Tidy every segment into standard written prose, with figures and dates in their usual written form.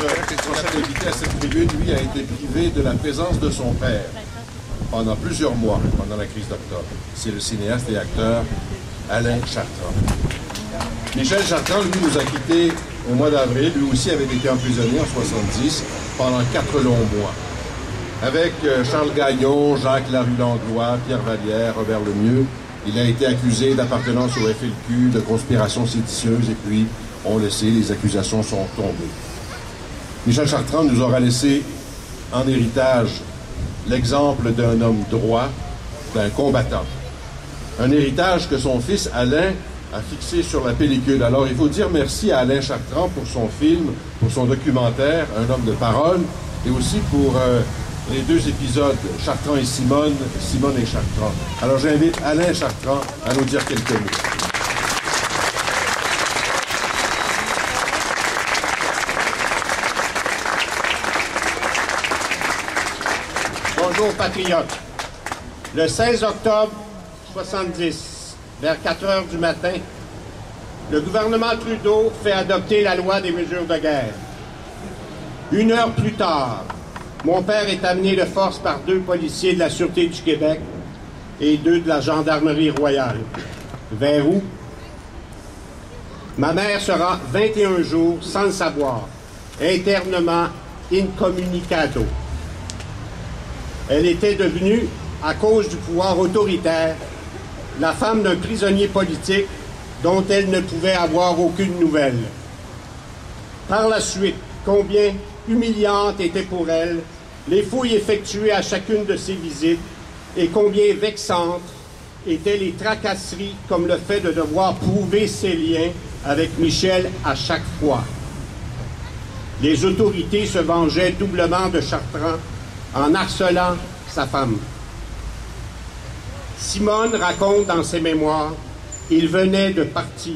notre invité à cette tribune, lui, a été privé de la présence de son père pendant plusieurs mois, pendant la crise d'octobre. C'est le cinéaste et acteur Alain Chartrand. Michel Chartrand, lui, nous a quittés au mois d'avril. Lui aussi avait été emprisonné en 70 pendant 4 longs mois. Avec Charles Gagnon, Jacques Larue-Langlois, Pierre Vallière, Robert Lemieux, il a été accusé d'appartenance au FLQ, de conspiration séditieuse, et puis, on le sait, les accusations sont tombées. Michel Chartrand nous aura laissé en héritage l'exemple d'un homme droit, d'un combattant. Un héritage que son fils Alain a fixé sur la pellicule. Alors, il faut dire merci à Alain Chartrand pour son film, pour son documentaire, Un homme de parole, et aussi pour les 2 épisodes, Chartrand et Simone, Simone et Chartrand. Alors, j'invite Alain Chartrand à nous dire quelques mots. Bonjour, patriotes. Le 16 octobre 70, vers 4 heures du matin, le gouvernement Trudeau fait adopter la loi des mesures de guerre. 1 heure plus tard, mon père est amené de force par 2 policiers de la Sûreté du Québec et 2 de la Gendarmerie royale. Vers où? Ma mère sera 21 jours sans le savoir, internement incommunicado. Elle était devenue, à cause du pouvoir autoritaire, la femme d'un prisonnier politique dont elle ne pouvait avoir aucune nouvelle. Par la suite, combien humiliantes étaient pour elle les fouilles effectuées à chacune de ses visites et combien vexantes étaient les tracasseries comme le fait de devoir prouver ses liens avec Michel à chaque fois. Les autorités se vengeaient doublement de Chartrand en harcelant sa femme. Simone raconte dans ses mémoires, « Il venait de partir.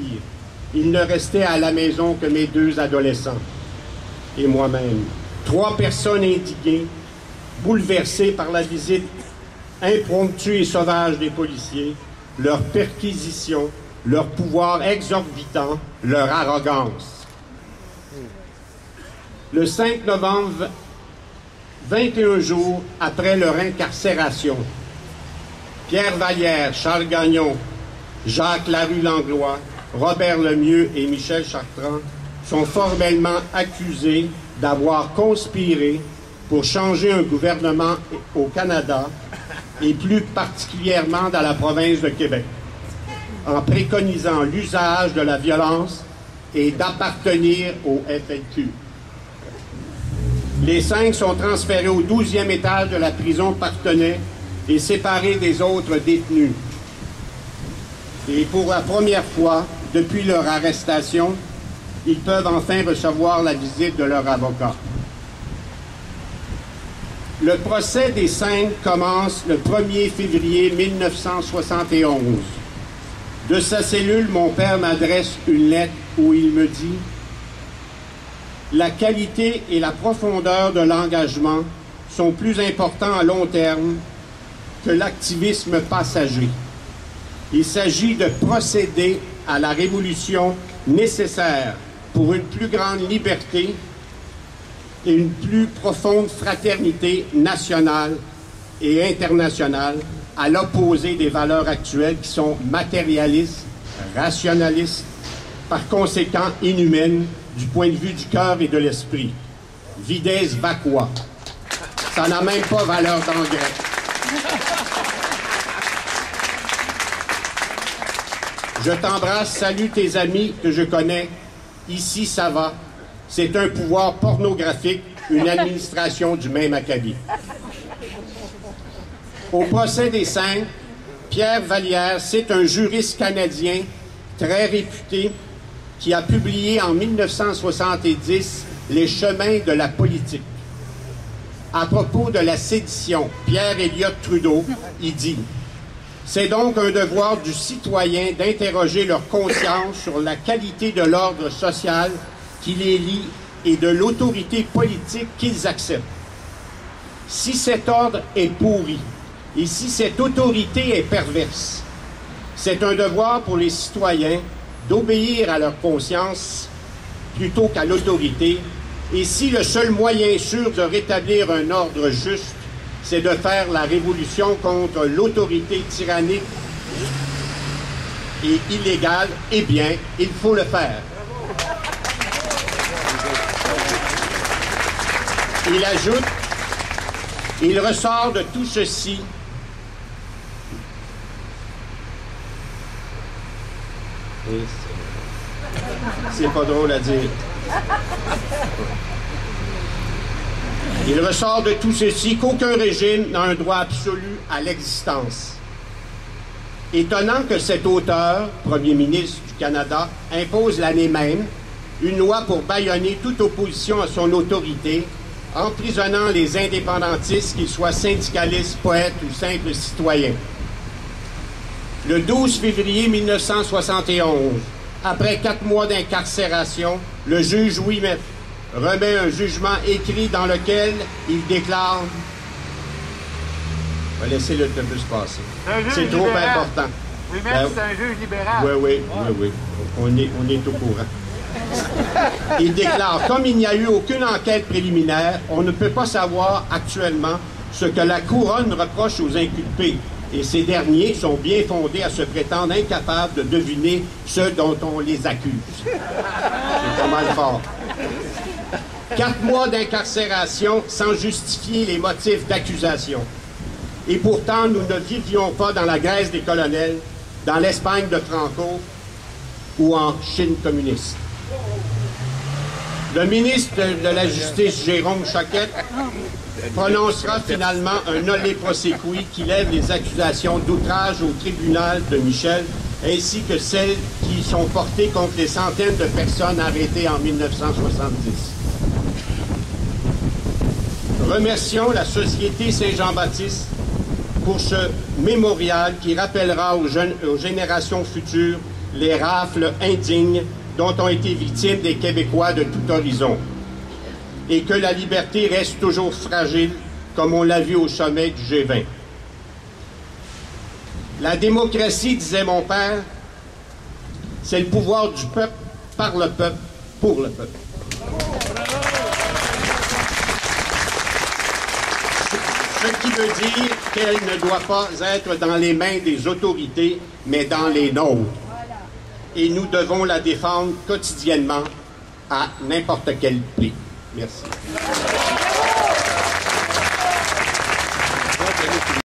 Il ne restait à la maison que mes 2 adolescents et moi-même. 3 personnes indignées, bouleversées par la visite impromptue et sauvage des policiers, leur perquisition, leur pouvoir exorbitant, leur arrogance. » Le 5 novembre 21 jours après leur incarcération, Pierre Vallière, Charles Gagnon, Jacques Larue-Langlois, Robert Lemieux et Michel Chartrand sont formellement accusés d'avoir conspiré pour changer un gouvernement au Canada et plus particulièrement dans la province de Québec, en préconisant l'usage de la violence et d'appartenir au FLQ. Les 5 sont transférés au 12e étage de la prison Parthenay et séparés des autres détenus. Et pour la première fois, depuis leur arrestation, ils peuvent enfin recevoir la visite de leur avocat. Le procès des 5 commence le 1er février 1971. De sa cellule, mon père m'adresse une lettre où il me dit: la qualité et la profondeur de l'engagement sont plus importants à long terme que l'activisme passager. Il s'agit de procéder à la révolution nécessaire pour une plus grande liberté et une plus profonde fraternité nationale et internationale, à l'opposé des valeurs actuelles qui sont matérialistes, rationalistes, par conséquent inhumaines du point de vue du cœur et de l'esprit. Vides vacua. Ça n'a même pas valeur d'engrais. Je t'embrasse, salue tes amis que je connais. Ici, ça va. C'est un pouvoir pornographique, une administration du même acabit. Au procès des 5, Pierre Vallière, c'est un juriste canadien très réputé qui a publié en 1970 Les chemins de la politique. À propos de la sédition, Pierre Elliott Trudeau, il dit: c'est donc un devoir du citoyen d'interroger leur conscience sur la qualité de l'ordre social qui les lie et de l'autorité politique qu'ils acceptent. Si cet ordre est pourri et si cette autorité est perverse, c'est un devoir pour les citoyens d'obéir à leur conscience plutôt qu'à l'autorité Et si le seul moyen sûr de rétablir un ordre juste, c'est de faire la révolution contre l'autorité tyrannique et illégale, eh bien, il faut le faire. Il ajoute, il ressort de tout ceci c'est pas drôle à dire. Il ressort de tout ceci qu'aucun régime n'a un droit absolu à l'existence. Étonnant que cet auteur, Premier ministre du Canada, impose l'année même une loi pour bâillonner toute opposition à son autorité, emprisonnant les indépendantistes, qu'ils soient syndicalistes, poètes ou simples citoyens. Le 12 février 1971, après 4 mois d'incarcération, le juge Ouimet remet un jugement écrit dans lequel il déclare... On va laisser l'autobus passer. C'est trop important. Ouimet, c'est un juge libéral. Oui. On est au courant. Il déclare, comme il n'y a eu aucune enquête préliminaire, on ne peut pas savoir actuellement ce que la couronne reproche aux inculpés. Et ces derniers sont bien fondés à se prétendre incapables de deviner ce dont on les accuse. C'est pas mal fort. 4 mois d'incarcération sans justifier les motifs d'accusation. Et pourtant, nous ne vivions pas dans la Grèce des colonels, dans l'Espagne de Franco ou en Chine communiste. Le ministre de la Justice, Jérôme Choquette, prononcera finalement un olé prosequi qui lève les accusations d'outrage au tribunal de Michel, ainsi que celles qui sont portées contre les centaines de personnes arrêtées en 1970. Remercions la Société Saint-Jean-Baptiste pour ce mémorial qui rappellera aux générations futures les rafles indignes dont ont été victimes des Québécois de tout horizon. Et que la liberté reste toujours fragile, comme on l'a vu au sommet du G20. La démocratie, disait mon père, c'est le pouvoir du peuple, par le peuple, pour le peuple. Ce qui veut dire qu'elle ne doit pas être dans les mains des autorités, mais dans les nôtres. Et nous devons la défendre quotidiennement à n'importe quel prix. Merci.